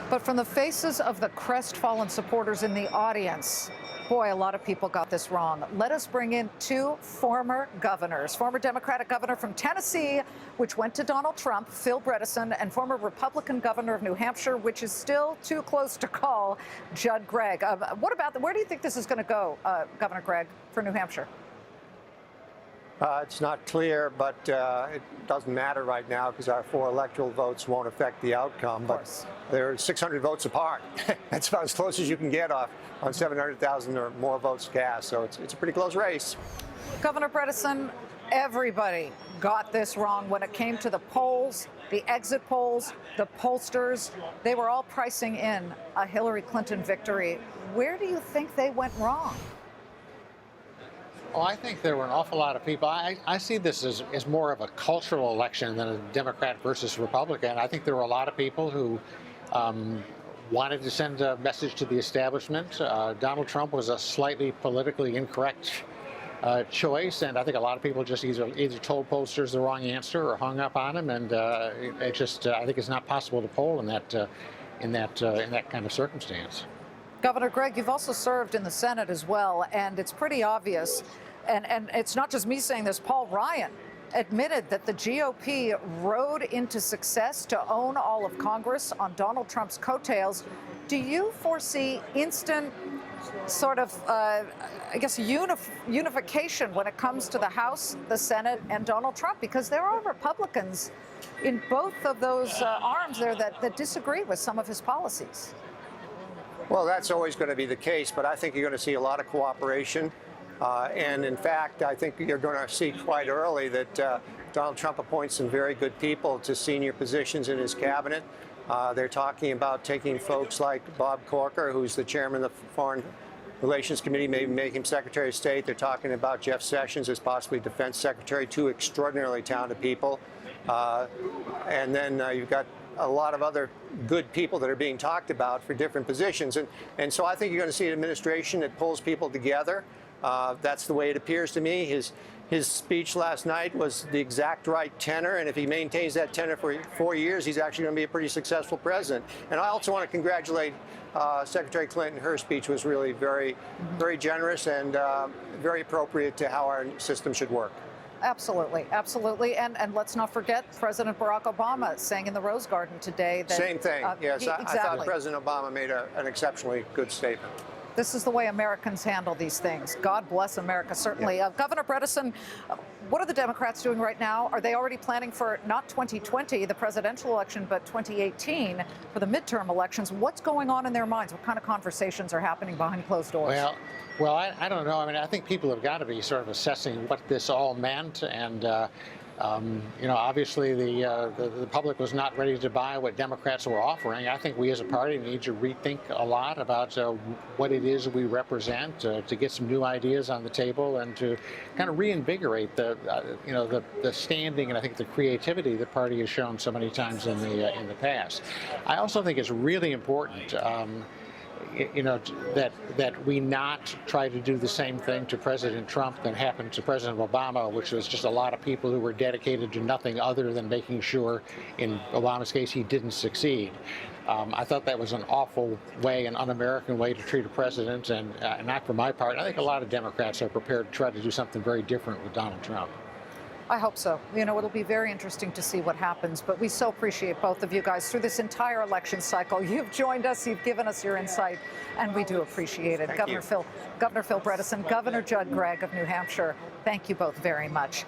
But from the faces of the crestfallen supporters in the audience, boy, a lot of people got this wrong. Let us bring in two former governors. Former Democratic governor from Tennessee, which went to Donald Trump, Phil Bredesen, and former Republican governor of New Hampshire, which is still too close to call, Judd Gregg. Where do you think this is going to go, Governor Gregg, for New Hampshire? It's not clear, but it doesn't matter right now because our 4 electoral votes won't affect the outcome. But they're 600 votes apart. That's about as close as you can get on 700,000 or more votes cast. So it's a pretty close race. Governor Bredesen, everybody got this wrong when it came to the polls, the exit polls, the pollsters. They were all pricing in a Hillary Clinton victory. Where do you think they went wrong? Oh, I think there were an awful lot of people. I see this as more of a cultural election than a Democrat versus Republican. I think there were a lot of people who wanted to send a message to the establishment. Donald Trump was a slightly politically incorrect choice, and I think a lot of people just either told pollsters the wrong answer or hung up on him. And I think it's not possible to poll in that kind of circumstance. Governor Gregg, you've also served in the Senate as well, and it's pretty obvious, and it's not just me saying this, Paul Ryan admitted that the GOP rode into success to own all of Congress on Donald Trump's coattails. Do you foresee instant sort of, unification when it comes to the House, the Senate, and Donald Trump? Because there are Republicans in both of those arms there that disagree with some of his policies. Well, that's always going to be the case, but I think you're going to see a lot of cooperation. And in fact, I think you're going to see quite early that Donald Trump appoints some very good people to senior positions in his cabinet. They're talking about taking folks like Bob Corker, who's the chairman of the Foreign Relations Committee, maybe make him Secretary of State. They're talking about Jeff Sessions as possibly Defense Secretary, 2 extraordinarily talented people. And then you've got a lot of other good people that are being talked about for different positions. And so I think you're going to see an administration that pulls people together. That's the way it appears to me. His speech last night was the exact right tenor, and if he maintains that tenor for 4 years, he's actually going to be a pretty successful president. And I also want to congratulate Secretary Clinton. Her speech was really very, very generous and very appropriate to how our system should work. Absolutely, absolutely. And let's not forget President Barack Obama saying in the Rose Garden today that... Same thing, yes. Exactly. I thought President Obama made an exceptionally good statement. This is the way Americans handle these things. God bless America, certainly. Yeah. Governor Bredesen, what are the Democrats doing right now? Are they already planning for not 2020, the presidential election, but 2018 for the midterm elections? What's going on in their minds? What kind of conversations are happening behind closed doors? Well, I don't know. I mean, I think people have got to be sort of assessing what this all meant, and obviously the public was not ready to buy what Democrats were offering. I think we as a party need to rethink a lot about what it is we represent, to get some new ideas on the table, and to kind of reinvigorate the standing and I think the creativity the party has shown so many times in the past. I also think it's really important. That we not try to do the same thing to President Trump that happened to President Obama, which was just a lot of people who were dedicated to nothing other than making sure, in Obama's case, he didn't succeed. I thought that was an awful way, an un-American way to treat a president, and not for my part. I think a lot of Democrats are prepared to try to do something very different with Donald Trump. I hope so. It'll be very interesting to see what happens, but we so appreciate both of you guys through this entire election cycle. You've joined us, you've given us your insight, and we do appreciate it. Governor Phil Bredesen, Governor Judd Gregg of New Hampshire, thank you both very much.